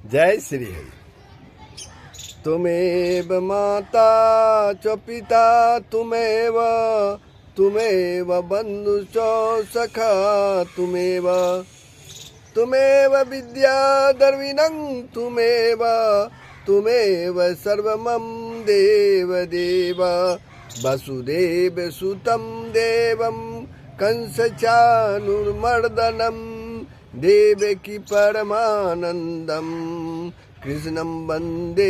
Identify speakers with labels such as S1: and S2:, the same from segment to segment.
S1: जय श्री हरि। तुमेव माता च पिता तुमेव बंधु च सखा तुमेव विद्या द्रविणं तुमेव सर्वमं देव वसुदेव सुतं देवं कंसचानुर्मर्दनं देवकी परमानंदम कृष्णं वंदे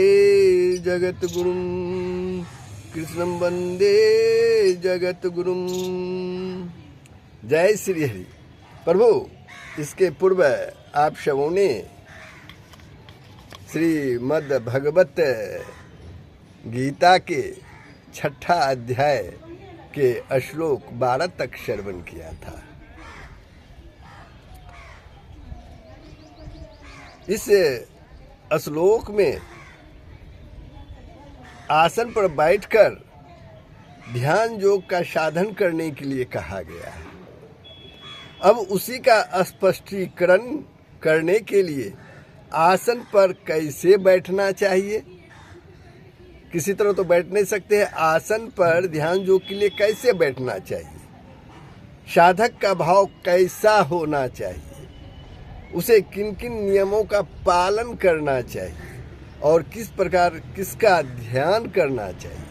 S1: जगतगुरुम। जय श्री हरि। प्रभु, इसके पूर्व आप सबों ने श्रीमद् भगवत गीता के 6ठा अध्याय के श्लोक 12 तक श्रवण किया था। इस श्लोक में आसन पर बैठकर ध्यान योग का साधन करने के लिए कहा गया है। अब उसी का स्पष्टीकरण करने के लिए आसन पर कैसे बैठना चाहिए, किसी तरह तो बैठ नहीं सकते हैं, आसन पर ध्यान योग के लिए कैसे बैठना चाहिए, साधक का भाव कैसा होना चाहिए, उसे किन किन नियमों का पालन करना चाहिए और किस प्रकार किसका ध्यान करना चाहिए,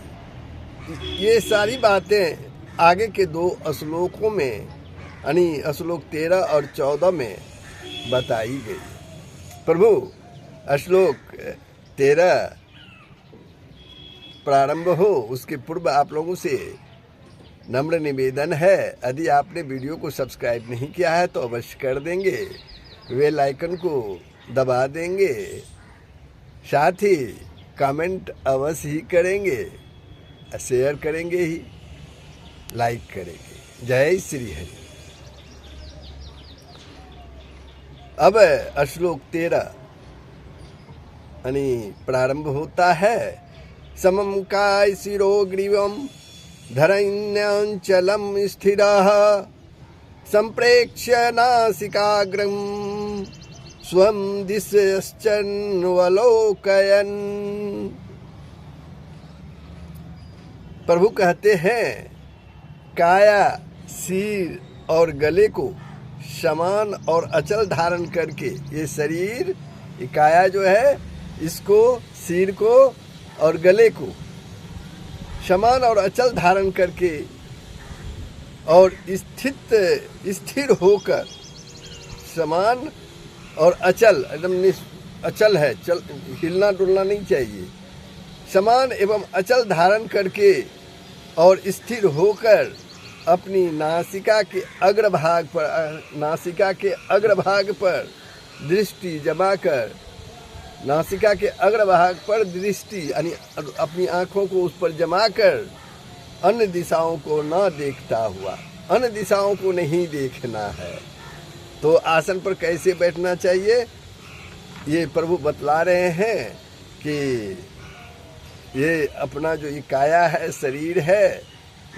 S1: ये सारी बातें आगे के 2 श्लोकों में यानी श्लोक 13 और 14 में बताई गई। प्रभु, श्लोक 13 प्रारंभ हो उसके पूर्व आप लोगों से नम्र निवेदन है, यदि आपने वीडियो को सब्सक्राइब नहीं किया है तो अवश्य कर देंगे, बेल आइकन को दबा देंगे, साथ ही कमेंट अवश्य ही करेंगे, शेयर करेंगे ही, लाइक करेंगे। जय श्री हरि। अब श्लोक 13 यानी प्रारंभ होता है। समं काय शिरो ग्रीवं धरण्यंचलं स्थिरः संप्रेक्ष्य नासिकाग्रं स्वं दिशश्चन्वलोकयन्। प्रभु कहते हैं, काया, सिर और गले को समान और अचल धारण करके, ये शरीर, ये काया जो है, इसको, सिर को और गले को समान और अचल धारण करके और स्थिर होकर, समान और अचल, एकदम अचल है, हिलना डुलना नहीं चाहिए, समान एवं अचल धारण करके और स्थिर होकर अपनी नासिका के अग्रभाग पर दृष्टि जमाकर, नासिका के अग्रभाग पर दृष्टि यानी अपनी आँखों को उस पर जमाकर अन्य दिशाओं को न देखता हुआ, अन्य दिशाओं को नहीं देखना है। तो आसन पर कैसे बैठना चाहिए ये प्रभु बतला रहे हैं कि ये अपना जो ये काया है, शरीर है,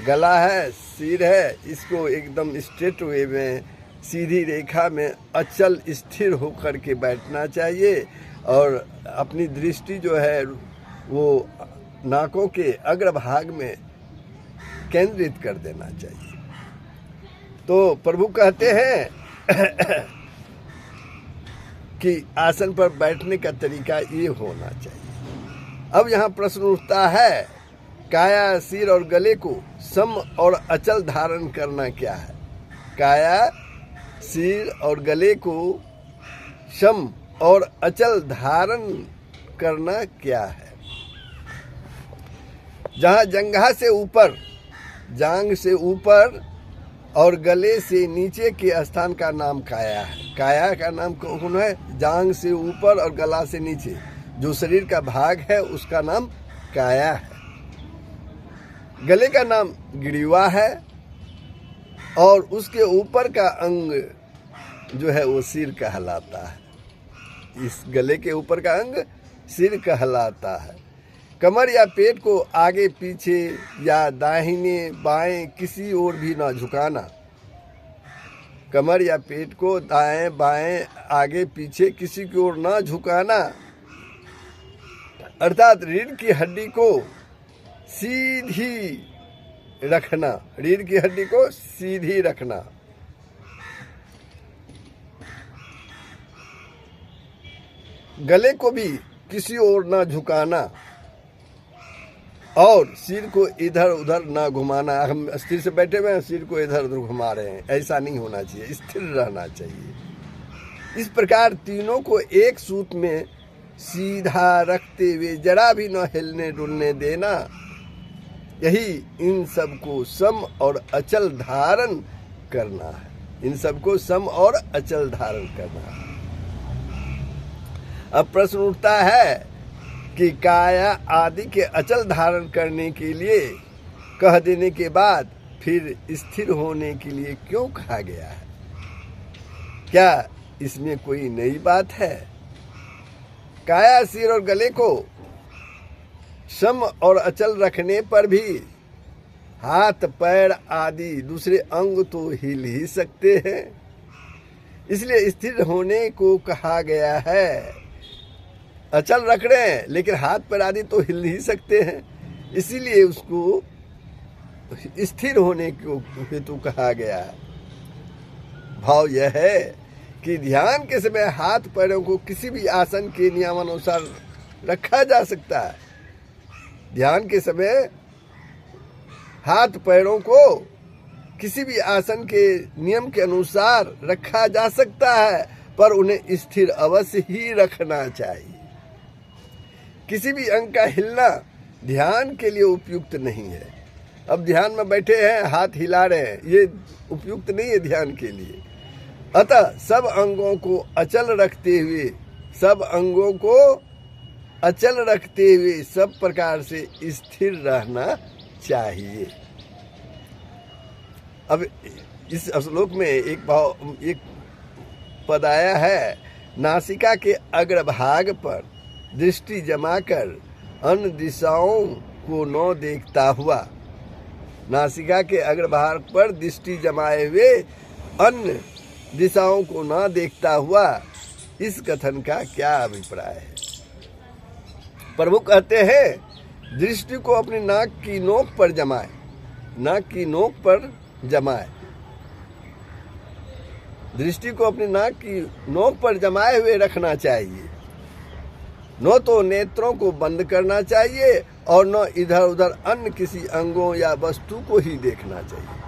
S1: गला है, सिर है, इसको एकदम स्ट्रेट वे में, सीधी रेखा में अचल स्थिर होकर के बैठना चाहिए और अपनी दृष्टि जो है वो नाकों के अग्रभाग में केंद्रित कर देना चाहिए। तो प्रभु कहते हैं कि आसन पर बैठने का तरीका ये होना चाहिए। अब यहाँ प्रश्न उठता है, काया, सिर और गले को सम और अचल धारण करना क्या है? काया, सिर और गले को सम और अचल धारण करना क्या है? जहाँ जंघा से ऊपर, जांघ से ऊपर और गले से नीचे के स्थान का नाम काया है। काया का नाम कौन है? जांघ से ऊपर और गला से नीचे जो शरीर का भाग है उसका नाम काया है। गले का नाम ग्रीवा है और उसके ऊपर का अंग जो है वो सिर कहलाता है। इस गले के ऊपर का अंग सिर कहलाता है। कमर या पेट को आगे पीछे या दाहिने बाएं किसी ओर भी ना झुकाना। कमर या पेट को दाएं बाएं आगे पीछे किसी की ओर ना झुकाना, अर्थात रीढ़ की हड्डी को सीधी रखना, रीढ़ की हड्डी को सीधी रखना। गले को भी किसी ओर ना झुकाना और सिर को इधर उधर ना घुमाना। हम स्थिर से बैठे हुए हैं, सिर को इधर उधर घुमा रहे हैं, ऐसा नहीं होना चाहिए, स्थिर रहना चाहिए। इस प्रकार तीनों को एक सूत्र में सीधा रखते हुए जरा भी न हिलने डुलने देना, यही इन सब को सम और अचल धारण करना है। इन सब को सम और अचल धारण करना है। अब प्रश्न उठता है कि काया आदि के अचल धारण करने के लिए कह देने के बाद फिर स्थिर होने के लिए क्यों कहा गया है? क्या इसमें कोई नई बात है? काया, सिर और गले को सम और अचल रखने पर भी हाथ पैर आदि दूसरे अंग तो हिल ही सकते हैं, इसलिए स्थिर होने को कहा गया है। अचल रख रहे हैं लेकिन हाथ पैर आदि तो हिल ही सकते हैं, इसीलिए उसको स्थिर होने को हेतु कहा गया है। भाव यह है कि ध्यान के समय हाथ पैरों को किसी भी आसन के नियमानुसार रखा जा सकता है। ध्यान के समय हाथ पैरों को किसी भी आसन के नियम के अनुसार रखा जा सकता है, पर उन्हें स्थिर अवश्य ही रखना चाहिए। किसी भी अंग का हिलना ध्यान के लिए उपयुक्त नहीं है। अब ध्यान में बैठे हैं, हाथ हिला रहे हैं, ये उपयुक्त नहीं है ध्यान के लिए। अतः सब अंगों को अचल रखते हुए, सब अंगों को अचल रखते हुए सब प्रकार से स्थिर रहना चाहिए। अब इस श्लोक में एक पद आया है, नासिका के अग्रभाग पर दृष्टि जमाकर अन्य दिशाओं को न देखता हुआ। नासिका के अग्रभाग पर दृष्टि जमाए हुए अन्य दिशाओं को न देखता हुआ, इस कथन का क्या अभिप्राय है? प्रभु कहते हैं दृष्टि को अपनी नाक की नोक पर जमाए, नाक की नोक पर जमाए, दृष्टि को अपनी नाक की नोक पर जमाए हुए रखना चाहिए। न तो नेत्रों को बंद करना चाहिए और न इधर उधर अन्य किसी अंगों या वस्तु को ही देखना चाहिए।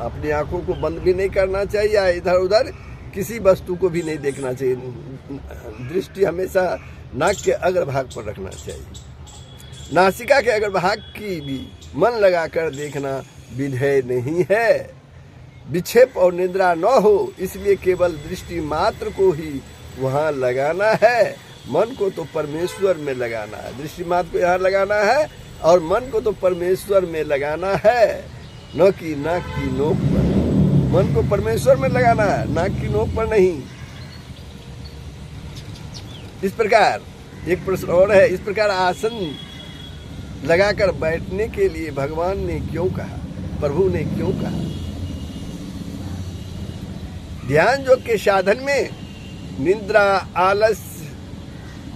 S1: अपनी आंखों को बंद भी नहीं करना चाहिए या इधर उधर किसी वस्तु को भी नहीं देखना चाहिए। दृष्टि हमेशा नाक के अग्रभाग पर रखना चाहिए। नासिका के अग्रभाग की भी मन लगाकर देखना विधेय नहीं है। विक्षेप और निद्रा न हो, इसलिए केवल दृष्टि मात्र को ही वहाँ लगाना है। मन को तो परमेश्वर में लगाना है, दृष्टि मात्र को यहाँ लगाना है और मन को तो परमेश्वर में लगाना है, न कि नाक की नोक पर। मन को परमेश्वर में लगाना है, नाक की नोक पर नहीं। इस प्रकार एक प्रश्न और है, इस प्रकार आसन लगाकर बैठने के लिए भगवान ने क्यों कहा, प्रभु ने क्यों कहा? ध्यान योग के साधन में निद्रा, आलस्य,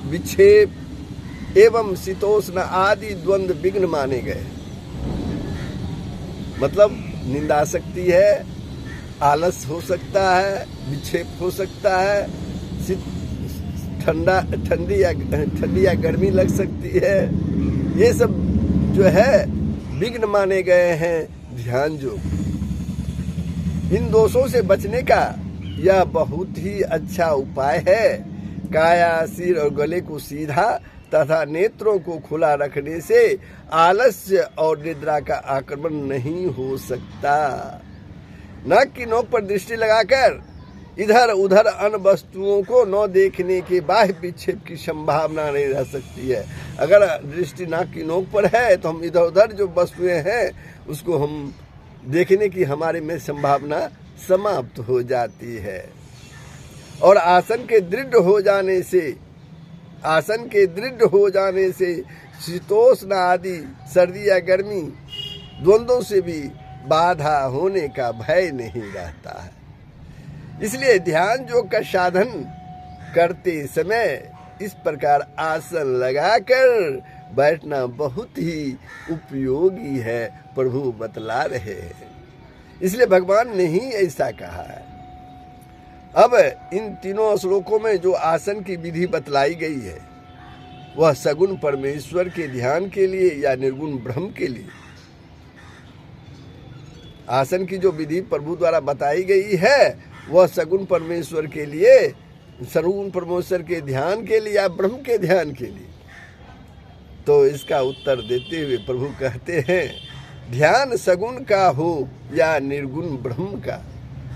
S1: विक्षेप एवं शीतोष्ण आदि द्वंद्व विघ्न माने गए। मतलब निंदा आ सकती है, आलस हो सकता है, विक्षेप हो सकता है, ठंडी या गर्मी लग सकती है। ये सब जो है विघ्न माने गए हैं ध्यान योग। इन दोषों से बचने का यह बहुत ही अच्छा उपाय है। काया, सिर और गले को सीधा तथा नेत्रों को खुला रखने से आलस्य और निद्रा का आक्रमण नहीं हो सकता। नाक की नोक पर दृष्टि लगाकर इधर उधर अन्य वस्तुओं को न देखने के बाह्य विक्षेप की संभावना नहीं रह सकती है। अगर दृष्टि नाक की नोक पर है तो हम इधर उधर जो वस्तुएं हैं उसको हम देखने की हमारे में संभावना समाप्त हो जाती है। और आसन के दृढ़ हो जाने से शीतोष्ण आदि सर्दी या गर्मी द्वंद्वों से भी बाधा होने का भय नहीं रहता है। इसलिए ध्यान योग का साधन करते समय इस प्रकार आसन लगाकर बैठना बहुत ही उपयोगी है, प्रभु बतला रहे हैं। इसलिए भगवान ने ही ऐसा कहा है। अब इन तीनों श्लोकों में जो आसन की विधि बतलाई गई है वह सगुण परमेश्वर के ध्यान के लिए या निर्गुण ब्रह्म के लिए। आसन की जो विधि प्रभु द्वारा बताई गई है वह सगुण परमेश्वर के लिए, सगुण परमेश्वर के ध्यान के लिए या ब्रह्म के ध्यान के लिए। तो इसका उत्तर देते हुए प्रभु कहते हैं, ध्यान सगुण का हो या निर्गुण ब्रह्म का,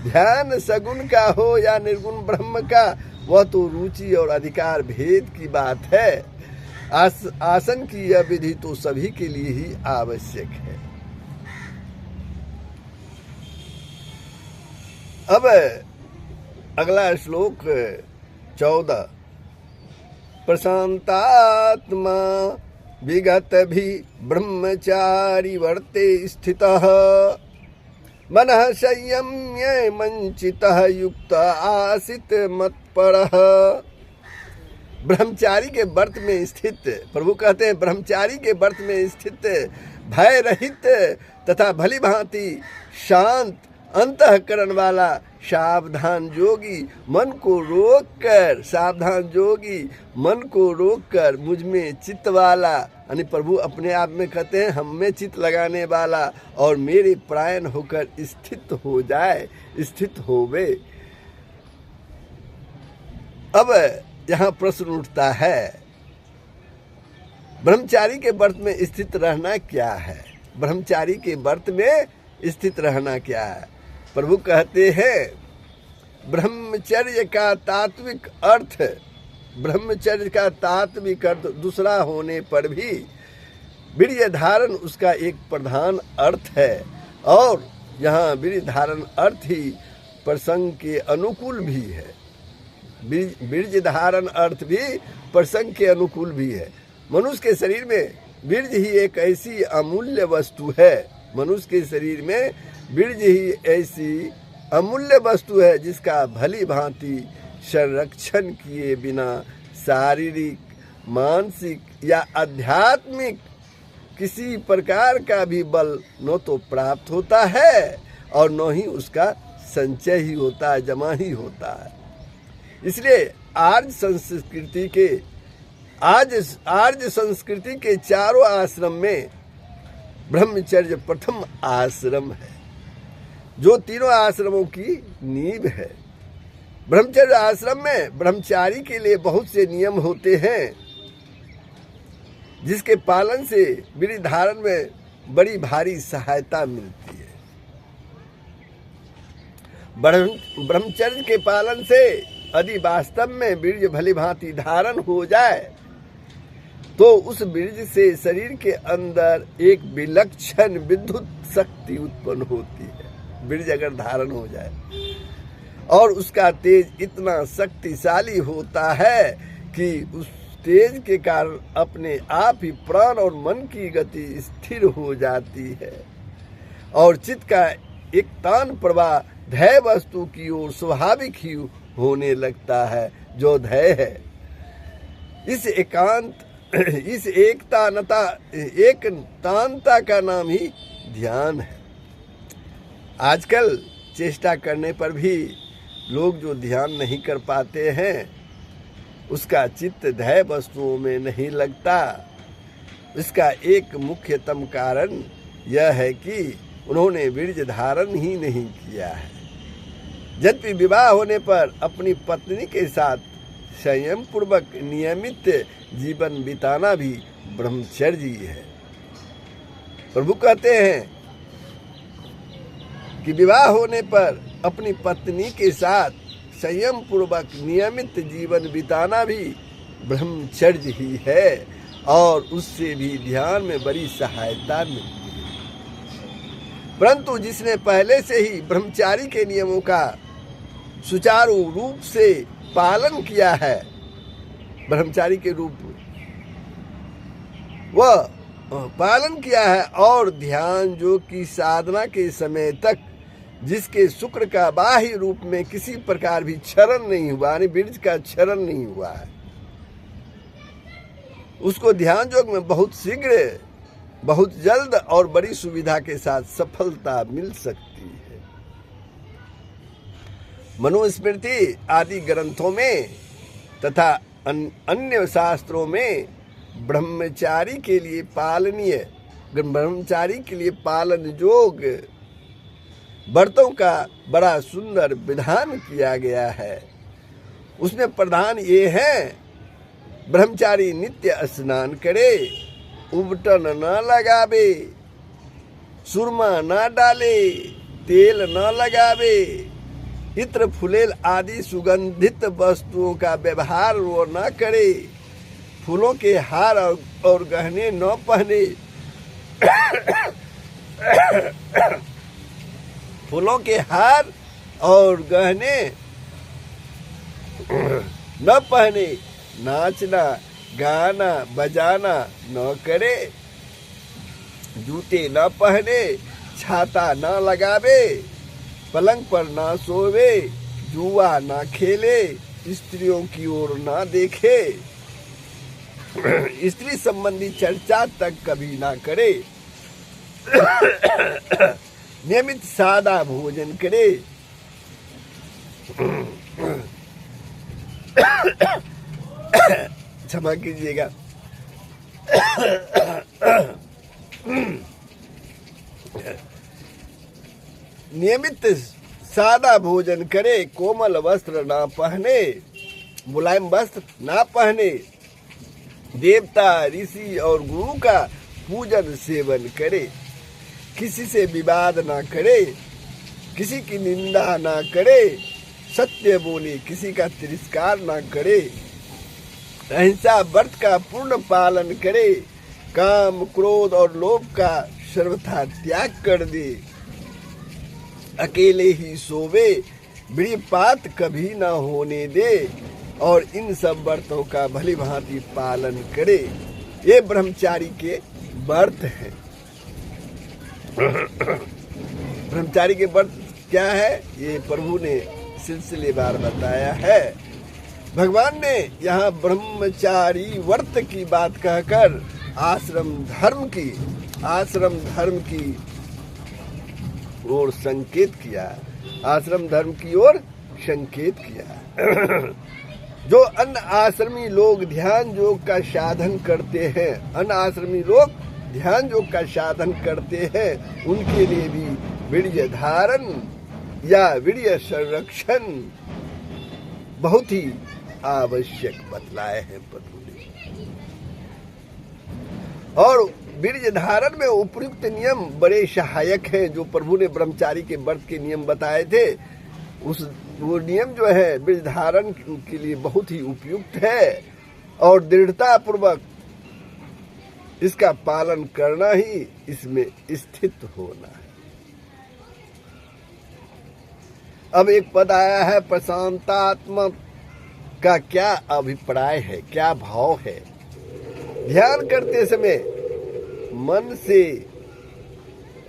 S1: ध्यान सगुण का हो या निर्गुण ब्रह्म का, वह तो रुचि और अधिकार भेद की बात है। आसन की यह विधि तो सभी के लिए ही आवश्यक है। अब अगला श्लोक 14। प्रशांतात्मा विगत भी ब्रह्मचारी वर्ते स्थितः मनः संयम्य मंचितः युक्त आसित मत्परः। ब्रह्मचारी के व्रत में स्थित, प्रभु कहते हैं ब्रह्मचारी के व्रत में स्थित, भय रहित तथा भली भांति शांत अंतःकरण वाला सावधान योगी मन को रोककर, सावधान योगी मन को रोककर मुझ में चित्त वाला, यानी प्रभु अपने आप में कहते हैं हम में चित्त लगाने वाला और मेरे परायण होकर स्थित हो जाए, स्थित होवे। अब यहाँ प्रश्न उठता है, ब्रह्मचारी के व्रत में स्थित रहना क्या है? ब्रह्मचारी के व्रत में स्थित रहना क्या है? प्रभु कहते हैं ब्रह्मचर्य का तात्विक अर्थ, ब्रह्मचर्य का तात्विक अर्थ दूसरा होने पर भी वीर्य धारण उसका एक प्रधान अर्थ है। और यहाँ वीर्य धारण अर्थ ही प्रसंग के अनुकूल भी है। वीर्य धारण अर्थ भी प्रसंग के अनुकूल भी है। मनुष्य के शरीर में वीर्य ही एक ऐसी अमूल्य वस्तु है, मनुष्य के शरीर में वीर्य ही ऐसी अमूल्य वस्तु है जिसका भली भांति संरक्षण किए बिना शारीरिक, मानसिक या आध्यात्मिक किसी प्रकार का भी बल न तो प्राप्त होता है और न ही उसका संचय ही होता है, जमा ही होता है। इसलिए आर्य संस्कृति के चारों आश्रम में ब्रह्मचर्य प्रथम आश्रम है, जो तीनों आश्रमों की नींव है। ब्रह्मचर्य आश्रम में ब्रह्मचारी के लिए बहुत से नियम होते हैं जिसके पालन से वीर्य धारण में बड़ी भारी सहायता मिलती है। ब्रह्मचर्य के पालन से यदि वास्तव में वीर्य भली भांति धारण हो जाए तो उस वीर्य से शरीर के अंदर एक विलक्षण विद्युत शक्ति उत्पन्न होती है। वीर्य अगर धारण हो जाए और उसका तेज इतना शक्तिशाली होता है कि उस तेज के कारण अपने आप ही प्राण और मन की गति स्थिर हो जाती है और चित्त का एक तान प्रवाह ध्येय वस्तु की ओर स्वाभाविक ही होने लगता है, जो ध्येय है। इस एकतानता का नाम ही ध्यान है। आजकल चेष्टा करने पर भी लोग जो ध्यान नहीं कर पाते हैं उसका चित्त ध्येय वस्तुओं में नहीं लगता। इसका एक मुख्यतम कारण यह है कि उन्होंने वीर्य धारण ही नहीं किया है। यद्यपि विवाह होने पर अपनी पत्नी के साथ संयम पूर्वक नियमित जीवन बिताना भी ब्रह्मचर्य है। प्रभु कहते हैं कि विवाह होने पर अपनी पत्नी के साथ संयम पूर्वक नियमित जीवन बिताना भी ब्रह्मचर्य ही है और उससे भी ध्यान में बड़ी सहायता मिलती है। परंतु जिसने पहले से ही ब्रह्मचारी के नियमों का सुचारू रूप से पालन किया है, ब्रह्मचारी के रूप में वह पालन किया है और ध्यान जो की साधना के समय तक जिसके शुक्र का बाह्य रूप में किसी प्रकार भी क्षरण नहीं हुआ, यानी बीज का क्षरण नहीं हुआ है, उसको ध्यान योग में बहुत शीघ्र, बहुत जल्द और बड़ी सुविधा के साथ सफलता मिल सकती है। मनुस्मृति आदि ग्रंथों में तथा अन्य शास्त्रों में ब्रह्मचारी के लिए पालन योग्य व्रतों का बड़ा सुंदर विधान किया गया है। उसमें प्रधान ये है, ब्रह्मचारी नित्य स्नान करे, उबटन न लगावे, सुरमा न डाले, तेल न लगावे, इत्र फुलेल आदि सुगंधित वस्तुओं का व्यवहार वो न करे, फूलों के हार और गहने न पहने, फूलों के हार और गहने न पहने, नाचना गाना बजाना न करे, जूते न पहने, छाता न लगावे, पलंग पर न सोवे, जुआ न खेले, स्त्रियों की ओर न देखे, स्त्री संबंधी चर्चा तक कभी ना करे, नियमित सादा भोजन करे, क्षमा कीजिएगा, नियमित सादा भोजन करे, कोमल वस्त्र ना पहने, मुलायम वस्त्र ना पहने, देवता ऋषि और गुरु का पूजन सेवन करे, किसी से विवाद ना करे, किसी की निंदा ना करे, सत्य बोले, किसी का तिरस्कार ना करे, अहिंसा व्रत का पूर्ण पालन करे, काम क्रोध और लोभ का सर्वथा त्याग कर दे, अकेले ही सोवे, प्रियपात कभी ना होने दे और इन सब व्रतों का भली भांति पालन करे। ये ब्रह्मचारी के व्रत हैं। ब्रह्मचारी के व्रत क्या है, ये प्रभु ने सिलसिलेवार बताया है। भगवान ने यहाँ ब्रह्मचारी व्रत की बात कहकर आश्रम धर्म की ओर संकेत किया, आश्रम धर्म की ओर संकेत किया। जो अन्य आश्रमी लोग ध्यान योग का साधन करते हैं, अन्य आश्रमी लोग ध्यान योग का साधन करते हैं, उनके लिए भी वीर्य धारण या वीर्य संरक्षण बहुत ही आवश्यक बतलाए हैं प्रभु ने। और वीर्य धारण में उपयुक्त नियम बड़े सहायक हैं। जो प्रभु ने ब्रह्मचारी के व्रत के नियम बताए थे, वो नियम जो है वीर्य धारण के लिए बहुत ही उपयुक्त है और दृढ़ता पूर्वक इसका पालन करना ही इसमें स्थित होना है। अब एक पद आया है, प्रशांतात्मा का क्या अभिप्राय है, क्या भाव है। ध्यान करते समय मन से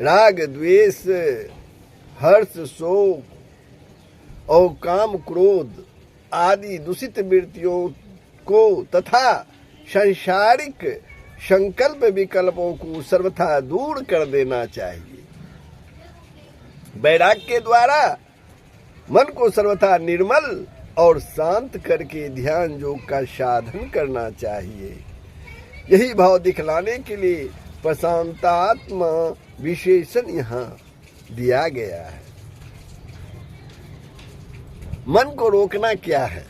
S1: राग द्वेष हर्ष शोक और काम क्रोध आदि दूषित वृत्तियों को तथा सांसारिक संकल्प विकल्पों को सर्वथा दूर कर देना चाहिए। वैराग्य के द्वारा मन को सर्वथा निर्मल और शांत करके ध्यान योग का साधन करना चाहिए। यही भाव दिखलाने के लिए प्रशांतात्मा विशेषण यहाँ दिया गया है। मन को रोकना क्या है,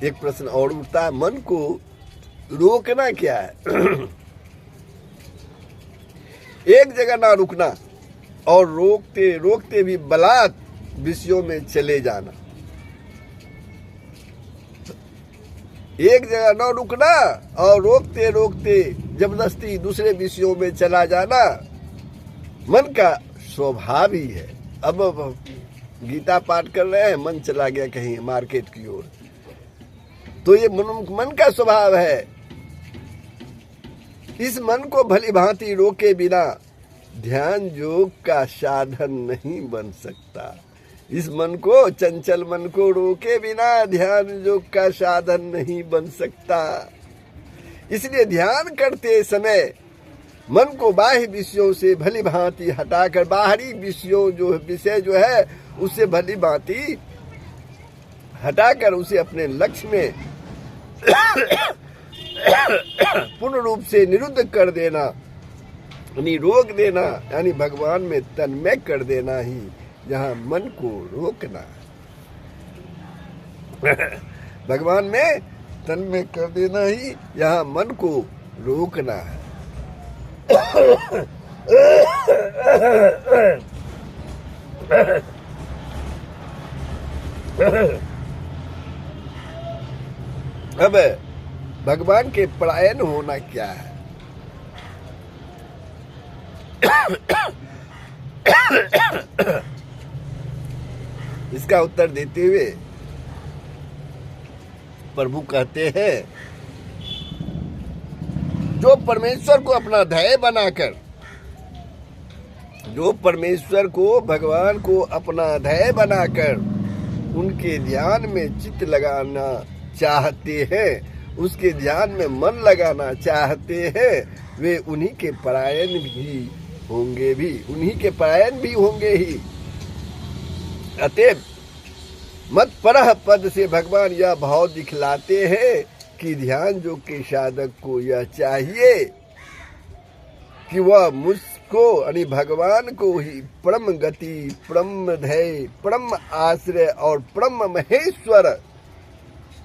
S1: एक प्रश्न और उठता है, मन को रोकना क्या है। एक जगह ना रुकना और रोकते रोकते भी बलात् विषयों में चले जाना। एक जगह न रुकना और रोकते रोकते जबरदस्ती दूसरे विषयों में चला जाना मन का स्वभाव ही है। अब गीता पाठ कर रहे हैं, मन चला गया कहीं मार्केट की ओर, तो ये मन का स्वभाव है। इस मन को भली भांति रोके बिना ध्यान योग का साधन नहीं बन सकता। इस मन को, चंचल मन को रोके बिना ध्यान योग का साधन नहीं बन सकता। इसलिए ध्यान करते समय मन को बाह्य विषयों से भली भांति हटाकर बाहरी विषय जो है उससे भली भांति हटाकर उसे अपने लक्ष्य में पूर्ण रूप से निरुद्ध कर देना, रोक देना, यानी भगवान में तन्मय कर देना ही जहाँ मन को रोकना। भगवान में तन्मय कर देना ही यहाँ मन को रोकना है। अब भगवान के पलायन होना क्या है? इसका उत्तर देते हुए प्रभु कहते हैं, जो परमेश्वर को अपना ध्येय बनाकर, जो परमेश्वर को, भगवान को अपना ध्येय बनाकर उनके ध्यान में चित्त लगाना चाहते हैं, उसके ध्यान में मन लगाना चाहते हैं, वे उन्हीं के परायण भी होंगे उन्हीं के परायण भी होंगे ही। अतएव मत परह पद से भगवान यह भाव दिखलाते हैं कि ध्यान योग के साधक को यह चाहिए कि वह मुझको यानी भगवान को ही परम गति, परम ध्येय, परम आश्रय और परम महेश्वर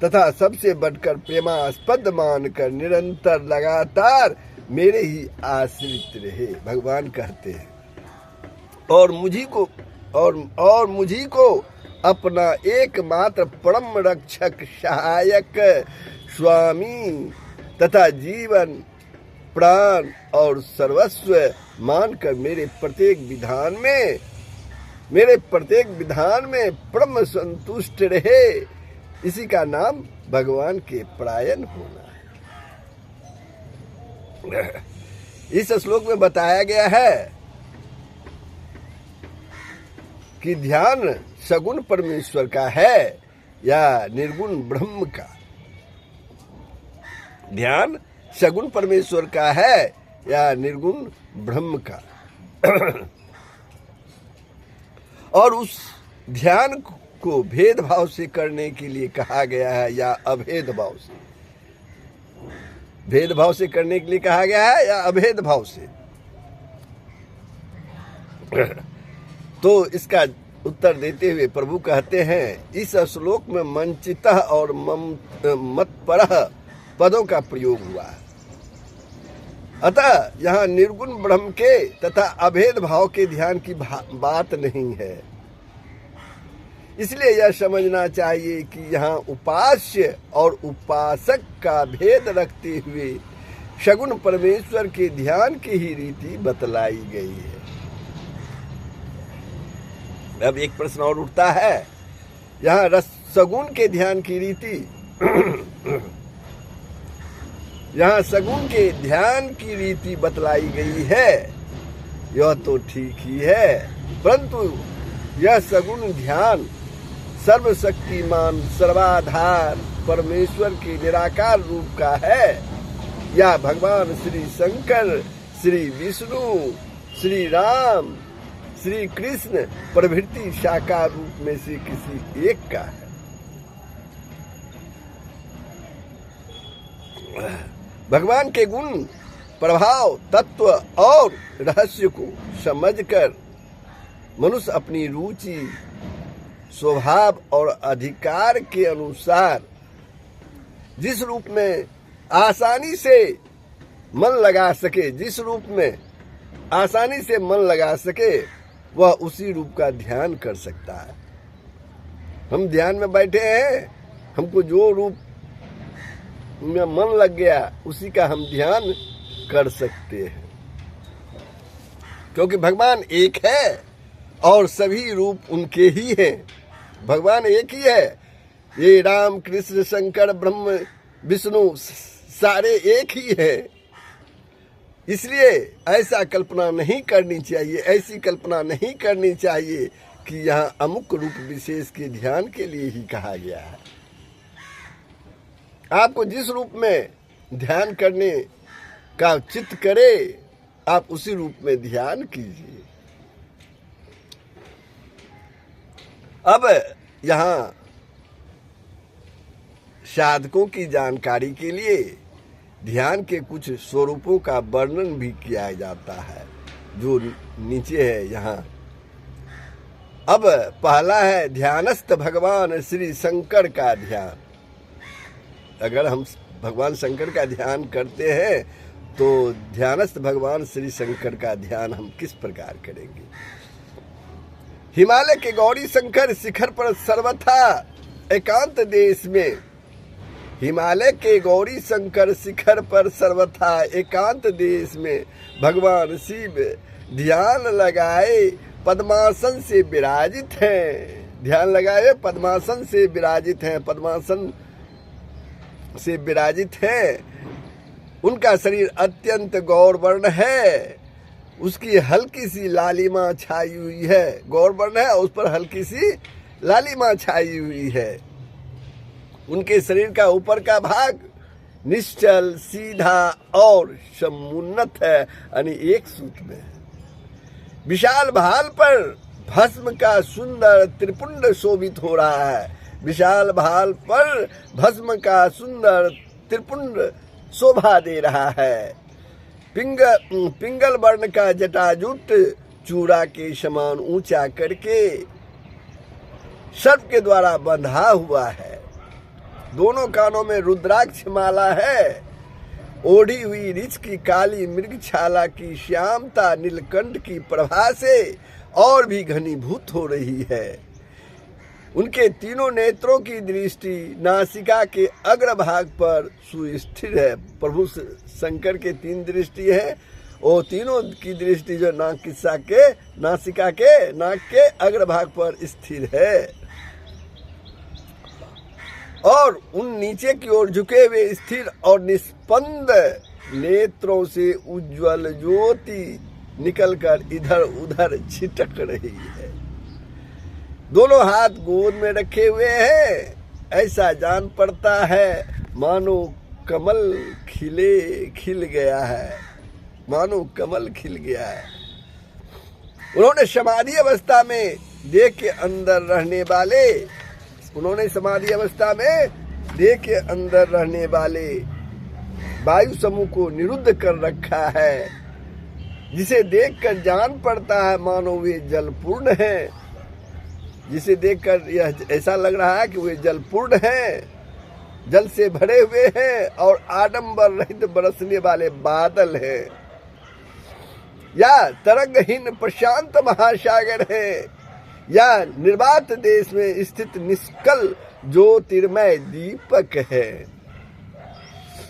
S1: तथा सबसे बढ़कर प्रेमास्पद मानकर निरंतर लगातार मेरे ही आश्रित रहे। भगवान कहते हैं और मुझी को अपना एकमात्र परम रक्षक, सहायक, स्वामी तथा जीवन, प्राण और सर्वस्व मानकर मेरे प्रत्येक विधान में परम संतुष्ट रहे। इसी का नाम भगवान के परायण होना है। इस श्लोक में बताया गया है कि ध्यान सगुण परमेश्वर का है या निर्गुण ब्रह्म का। ध्यान सगुण परमेश्वर का है या निर्गुण ब्रह्म का। और उस ध्यान को भेदभाव से करने के लिए कहा गया है या अभेद भाव से? भेदभाव से करने के लिए कहा गया है या अभेद भाव से? तो इसका उत्तर देते हुए प्रभु कहते हैं, इस श्लोक में मंचितः और मत्परः पदों का प्रयोग हुआ है। अतः यहाँ निर्गुण ब्रह्म के तथा अभेद भाव के ध्यान की बात नहीं है। इसलिए यह समझना चाहिए कि यहाँ उपास्य और उपासक का भेद रखते हुए सगुण परमेश्वर के ध्यान की ही रीति बतलाई गई है। अब एक प्रश्न और उठता है, यहाँ सगुण के ध्यान की रीति यहाँ सगुण के ध्यान की रीति बतलाई गई है, यह तो ठीक ही है, परंतु यह सगुण ध्यान सर्वशक्तिमान सर्वाधार परमेश्वर के निराकार रूप का है या भगवान श्री शंकर, श्री विष्णु, श्री राम, श्री कृष्ण प्रभृति साकार रूप में से किसी एक का है। भगवान के गुण, प्रभाव, तत्व और रहस्य को समझकर मनुष्य अपनी रुचि, स्वभाव और अधिकार के अनुसार जिस रूप में आसानी से मन लगा सके, वह उसी रूप का ध्यान कर सकता है। हम ध्यान में बैठे हैं, हमको जो रूप में मन लग गया उसी का हम ध्यान कर सकते हैं, क्योंकि भगवान एक है और सभी रूप उनके ही हैं। भगवान एक ही है, ये राम, कृष्ण, शंकर, ब्रह्म, विष्णु सारे एक ही हैं। इसलिए ऐसा कल्पना नहीं करनी चाहिए, ऐसी कल्पना नहीं करनी चाहिए कि यहाँ अमुक रूप विशेष के ध्यान के लिए ही कहा गया है। आपको जिस रूप में ध्यान करने का चित्त करे, आप उसी रूप में ध्यान कीजिए। अब यहाँ साधकों की जानकारी के लिए ध्यान के कुछ स्वरूपों का वर्णन भी किया जाता है, जो नीचे है यहाँ। अब पहला है ध्यानस्थ भगवान श्री शंकर का ध्यान। अगर हम भगवान शंकर का ध्यान करते हैं तो ध्यानस्थ भगवान श्री शंकर का ध्यान हम किस प्रकार करेंगे? हिमालय के गौरी शंकर शिखर पर सर्वथा एकांत देश में, हिमालय के गौरी शंकर शिखर पर सर्वथा एकांत देश में भगवान शिव ध्यान लगाए पद्मासन से विराजित हैं। ध्यान लगाए पद्मासन से विराजित हैं, पद्मासन से विराजित हैं। उनका शरीर अत्यंत गौर वर्ण है, उसकी हल्की सी लालिमा छाई हुई है। गौर वर्ण है, उस पर हल्की सी लालिमा छाई हुई है। उनके शरीर का ऊपर का भाग निश्चल, सीधा और समुन्नत है, यानी एक सूत में है। विशाल भाल पर भस्म का सुंदर त्रिपुंड शोभित हो रहा है। विशाल भाल पर भस्म का सुंदर त्रिपुंड शोभा दे रहा है। पिंगल वर्ण का जटाजूट चूड़ा के समान ऊंचा करके सर्प के द्वारा बंधा हुआ है। दोनों कानों में रुद्राक्ष माला है। ओढ़ी हुई रिच की काली मृगछाला की श्यामता नीलकंठ की प्रभा से और भी घनीभूत हो रही है। उनके तीनों नेत्रों की दृष्टि नासिका के अग्रभाग पर सुस्थिर है। प्रभु शंकर के तीन दृष्टि है, वो तीनों की दृष्टि जो नासिका के नाक के अग्रभाग पर स्थिर है और उन नीचे की ओर झुके हुए स्थिर और निस्पंद नेत्रों से उज्जवल ज्योति निकलकर इधर उधर छिटक रही है। दोनों हाथ गोद में रखे हुए हैं। ऐसा जान पड़ता है मानो कमल खिल गया है, मानो कमल खिल गया है। उन्होंने समाधि अवस्था में देह के अंदर रहने वाले, उन्होंने समाधि अवस्था में देह के अंदर रहने वाले वायु समूह को निरुद्ध कर रखा है, जिसे देखकर जान पड़ता है मानो वे जलपूर्ण हैं। जिसे देखकर यह ऐसा लग रहा है कि वे जलपूर्ण हैं, जल से भरे हुए हैं और आडंबर रहित बरसने वाले बादल हैं, या तरंगहीन प्रशांत महासागर है, या निर्वात देश में स्थित निष्कल ज्योतिर्मय दीपक है।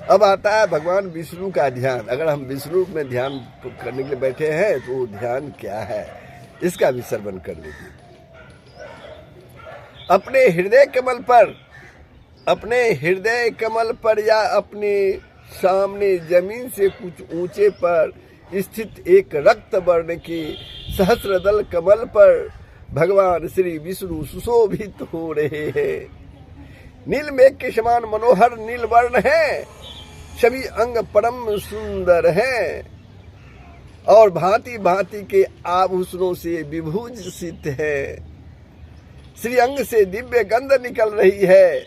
S1: अब आता है भगवान विष्णु का ध्यान। अगर हम विष्णु में ध्यान करने के लिए बैठे हैं तो ध्यान क्या है, इसका भी श्रवण कर लीजिए। अपने हृदय कमल पर या अपने सामने जमीन से कुछ ऊंचे पर स्थित एक रक्त वर्ण के सहस्रदल कमल पर भगवान श्री विष्णु सुशोभित हो रहे हैं। नील मेघ के समान मनोहर नील वर्ण है। सभी अंग परम सुंदर हैं और भांति भांति के आभूषणों से विभूषित है। श्रीअंग से दिव्य गंध निकल रही है,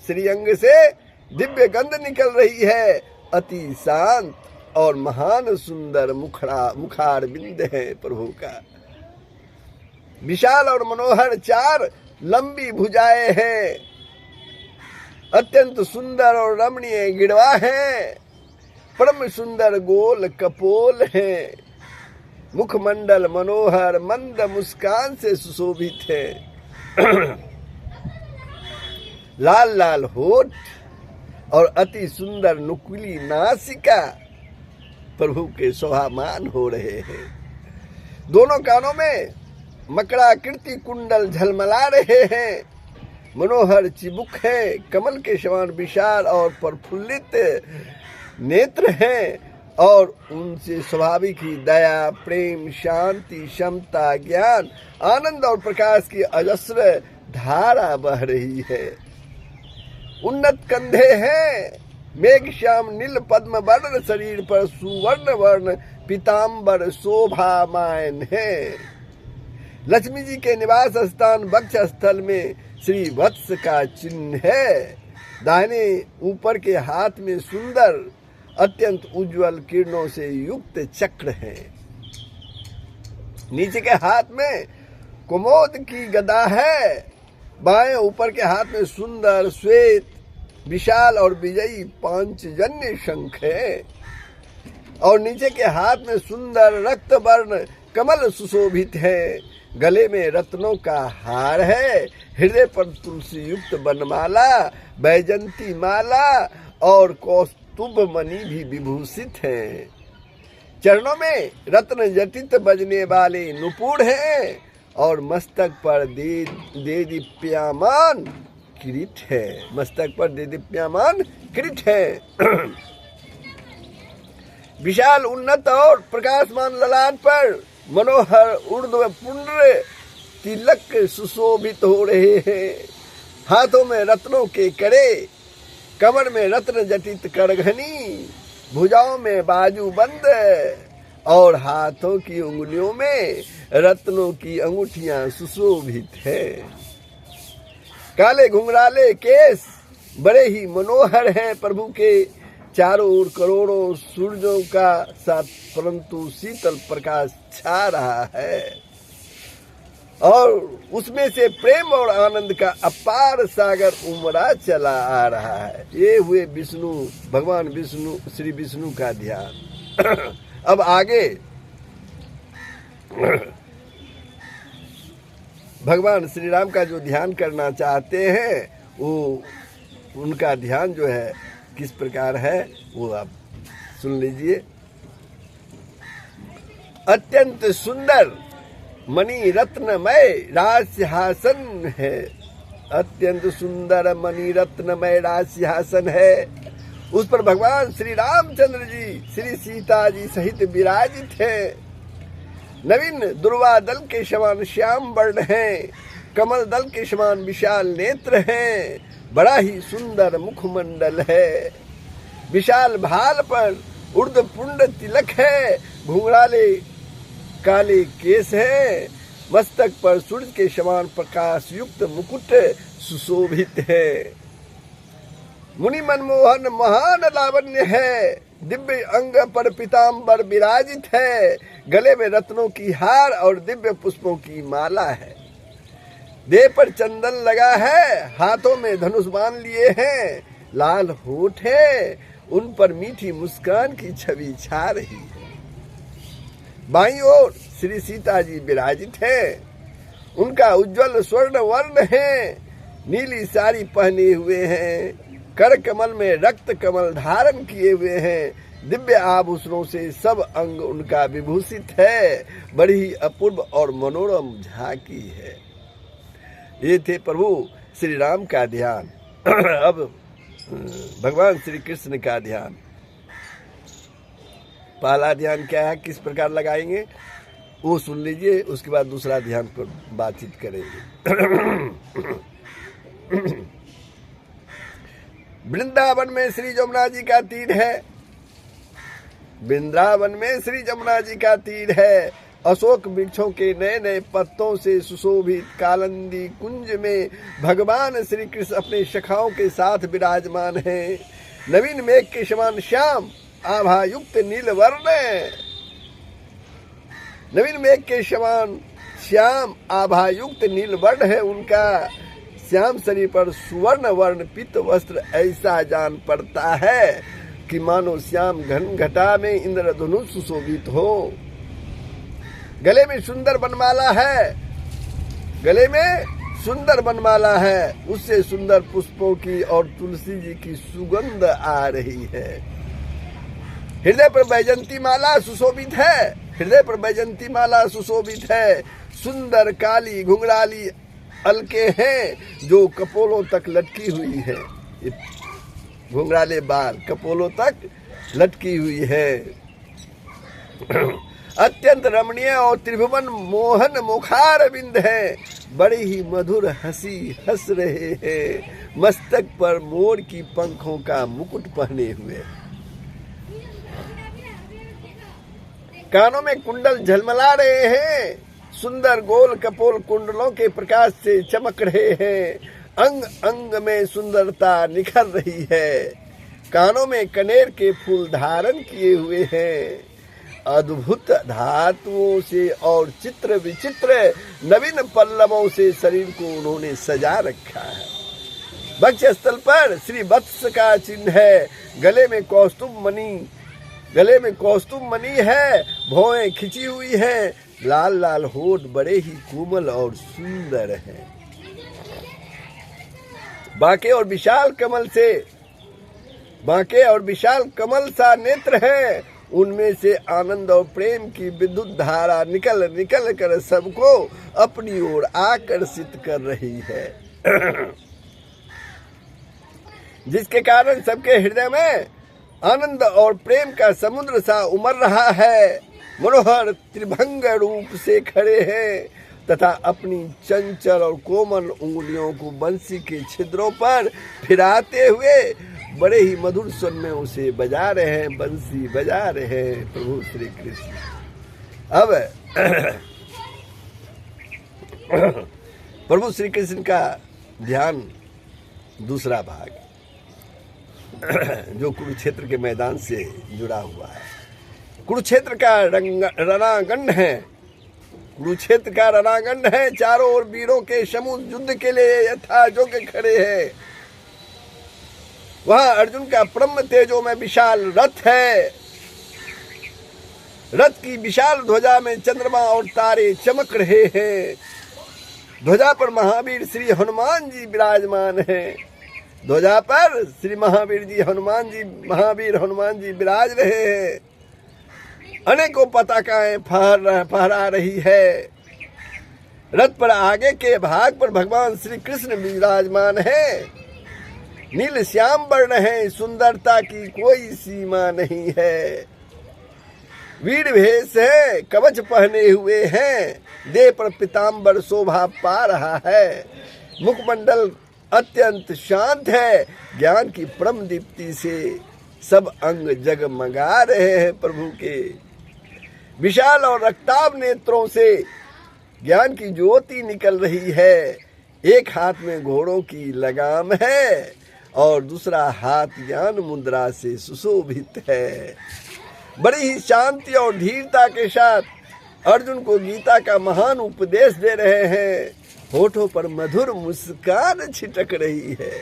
S1: श्रीअंग से दिव्य गंध निकल रही है। अति शांत और महान सुंदर मुखार बिंद है प्रभु का। विशाल और मनोहर चार लंबी भुजाएं हैं। अत्यंत सुंदर और रमणीय गिड़वा है। परम सुंदर गोल कपोल है। मुखमंडल मनोहर मंद मुस्कान से सुशोभित है। लाल लाल होठ और अति सुंदर नुकीली नासिका प्रभु के शोभामान हो रहे हैं। दोनों कानों में मकराकृति कुंडल झलमला रहे हैं। मनोहर चिबुक है। कमल के समान विशाल और प्रफुल्लित नेत्र हैं। और उनसे स्वाभाविक ही दया, प्रेम, शांति, क्षमता, ज्ञान, आनंद और प्रकाश की अजस्र धारा बह रही है। उन्नत कंधे हैं, मेघ श्याम नील पद्म वर्ण शरीर पर सुवर्ण वर्ण पीताम्बर शोभामान है। लक्ष्मी जी के निवास स्थान वक्ष स्थल में श्री वत्स का चिन्ह है। दाहिने ऊपर के हाथ में सुंदर अत्यंत उज्जवल किरणों से युक्त चक्र है। नीचे के हाथ में कुमोद की गदा है। बाएं ऊपर के हाथ में सुंदर श्वेत विशाल और विजयी पांचजन्य शंख है और नीचे के हाथ में सुंदर रक्त वर्ण कमल सुशोभित है। गले में रत्नों का हार है। हृदय पर तुलसी युक्त बनमाला, बैजंती माला और कौस्तुभ मणि भी विभूषित है। चरणों में रत्न जटित बजने वाले नुपुर हैं और मस्तक पर देदीप्यमान किरीट है। मस्तक पर देदीप्यमान किरीट है। विशाल उन्नत और प्रकाशमान ललाट पर मनोहर ऊर्ध्व पुंड्र तिलक सुशोभित हो रहे हैं। हाथों में रत्नों के कड़े, कमर में रत्न जटित करघनी, भुजाओं में बाजूबंद और हाथों की उंगलियों में रत्नों की अंगूठियां सुशोभित है। काले घुंघराले केस बड़े ही मनोहर हैं। प्रभु के चारों ओर करोड़ों सूरजों का साथ परंतु शीतल प्रकाश छा रहा है और उसमें से प्रेम और आनंद का अपार सागर उमड़ा चला आ रहा है। ये हुए विष्णु, भगवान विष्णु, श्री विष्णु का ध्यान। अब आगे भगवान श्री राम का जो ध्यान करना चाहते हैं वो उनका ध्यान जो है किस प्रकार है वो आप सुन लीजिए। अत्यंत सुंदर मणि रत्नमय राजसिंहासन है। अत्यंत सुंदर मणि रत्नमय राजसिंहासन है। उस पर भगवान श्री रामचंद्र जी श्री सीता जी सहित विराजित हैं। नवीन दुर्वा दल के समान श्याम वर्ण हैं। कमल दल के समान विशाल नेत्र हैं। बड़ा ही सुंदर मुखमंडल है। विशाल भाल पर ऊर्ध्वपुंड तिलक है। घुंघराले काले केस है। मस्तक पर सूर्य के समान प्रकाश युक्त मुकुट सुशोभित है। मुनि मनमोहन महान लावण्य है। दिव्य अंग पर पीताम्बर विराजित है। गले में रत्नों की हार और दिव्य पुष्पों की माला है। देह पर चंदन लगा है। हाथों में धनुष बांध लिए हैं। लाल होठ है। उन पर मीठी मुस्कान की छवि छा रही है। बाईं ओर श्री सीता जी विराजित है। उनका उज्जवल स्वर्ण वर्ण है। नीली साड़ी पहने हुए हैं। कर कमल में रक्त कमल धारण किए हुए हैं। दिव्य आभूषणों से सब अंग उनका विभूषित है। बड़ी ही अपूर्व और मनोरम झांकी है। ये थे प्रभु श्री राम का ध्यान। अब भगवान श्री कृष्ण का ध्यान। पहला ध्यान क्या है, किस प्रकार लगाएंगे वो सुन लीजिए। उसके बाद दूसरा ध्यान पर बातचीत करेंगे। वृंदावन में श्री जमुना जी का तीर है। वृंदावन में श्री जमुना जी का तीर है। अशोक वृक्षों के नए नए पत्तों से सुशोभित कालंदी कुंज में भगवान श्री कृष्ण अपने सखाओं के साथ विराजमान हैं। नवीन मेघ के समान श्याम आभा युक्त नील वर्ण। नवीन मेघ के समान श्याम आभा युक्त नील वर्ण है उनका। श्याम शरीर पर सुवर्ण वर्ण पीत वस्त्र ऐसा जान पड़ता है कि मानो श्याम घन घटा में इंद्रधनुष सुशोभित हो। गले में सुंदर बनमाला है। गले में सुंदर बनमाला है। उससे सुंदर पुष्पों की और तुलसी जी की सुगंध आ रही है। हृदय पर बैजंती माला सुशोभित है। हृदय पर बैजंती माला सुशोभित है। सुंदर काली घुंघराली अलके हैं जो कपोलों तक लटकी हुई है। घुंघराले बाल कपोलों तक लटकी हुई है। अत्यंत रमणीय और त्रिभुवन मोहन मुखार बिंद है, बड़ी ही मधुर हंसी हंस रहे हैं, मस्तक पर मोर की पंखों का मुकुट पहने हुए, कानों में कुंडल झलमला रहे हैं, सुंदर गोल कपोल कुंडलों के प्रकाश से चमक रहे हैं, अंग अंग में सुंदरता निखर रही है, कानों में कनेर के फूल धारण किए हुए हैं, अद्भुत धातुओं से और चित्र विचित्र नवीन पल्लवों से शरीर को उन्होंने सजा रखा है। वक्षस्थल पर श्री वत्स का चिन्ह है, गले में कौस्तुभ मणि है, भौएं खिंची हुई है, लाल लाल होठ बड़े ही कोमल और सुंदर हैं। बांके और विशाल कमल सा नेत्र है, उनमें से आनंद और प्रेम की विद्युत धारा निकल निकल कर सबको अपनी ओर आकर्षित कर रही है, जिसके कारण सबके हृदय में आनंद और प्रेम का समुद्र सा उमड़ रहा है। मनोहर त्रिभंग रूप से खड़े हैं तथा अपनी चंचल और कोमल उंगलियों को बंसी के छिद्रों पर फिराते हुए बड़े ही मधुर स्वर में उसे बजा रहे हैं, बंसी बजा रहे हैं प्रभु श्री कृष्ण। अब प्रभु श्री कृष्ण का ध्यान दूसरा भाग जो कुरुक्षेत्र के मैदान से जुड़ा हुआ है। कुरुक्षेत्र का रणांगण है, कुरुक्षेत्र का रणांगण है, चारों ओर वीरों के समूह युद्ध के लिए यथायोग्य खड़े हैं। वहां अर्जुन का परम तेजो में विशाल रथ है, रथ की विशाल ध्वजा में चंद्रमा और तारे चमक रहे हैं, ध्वजा पर महावीर श्री हनुमान जी विराजमान हैं, ध्वजा पर श्री महावीर हनुमान जी विराज रहे हैं, अनेकों पताकाएं फहरा रही है। रथ पर आगे के भाग पर भगवान श्री कृष्ण विराजमान है, नील श्याम वर्ण है, सुंदरता की कोई सीमा नहीं है, वीर भेष है, कवच पहने हुए हैं, देह पर पीताम्बर शोभा पा रहा है, मुखमंडल अत्यंत शांत है, ज्ञान की परम दीप्ति से सब अंग जगमगा रहे हैं। प्रभु के विशाल और रक्ताभ नेत्रों से ज्ञान की ज्योति निकल रही है, एक हाथ में घोड़ों की लगाम है और दूसरा हाथ ज्ञान मुद्रा से सुशोभित है। बड़ी ही शांति और धीरता के साथ अर्जुन को गीता का महान उपदेश दे रहे हैं, होठों पर मधुर मुस्कान छिटक रही है,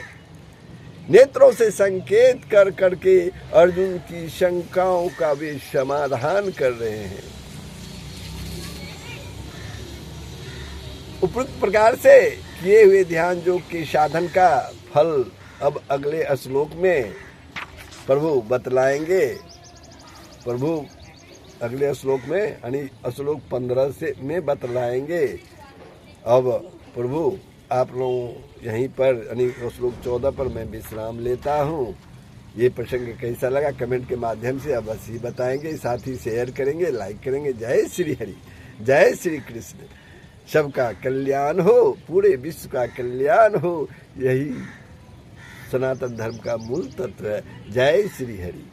S1: नेत्रों से संकेत कर करके अर्जुन की शंकाओं का वे समाधान कर रहे हैं। उपयुक्त प्रकार से किए हुए ध्यान योग के साधन का फल अब अगले श्लोक में प्रभु बतलाएंगे। प्रभु अगले श्लोक में यानी श्लोक 15 से में बतलाएंगे। अब प्रभु आप लोग यहीं पर यानी श्लोक 14 पर मैं विश्राम लेता हूँ। ये प्रसंग कैसा लगा कमेंट के माध्यम से अवश्य ही बताएंगे, साथ ही शेयर करेंगे, लाइक करेंगे। जय श्री हरि, जय श्री कृष्ण। सबका कल्याण हो, पूरे विश्व का कल्याण हो, यही सनातन धर्म का मूल तत्व है। जय श्री हरि।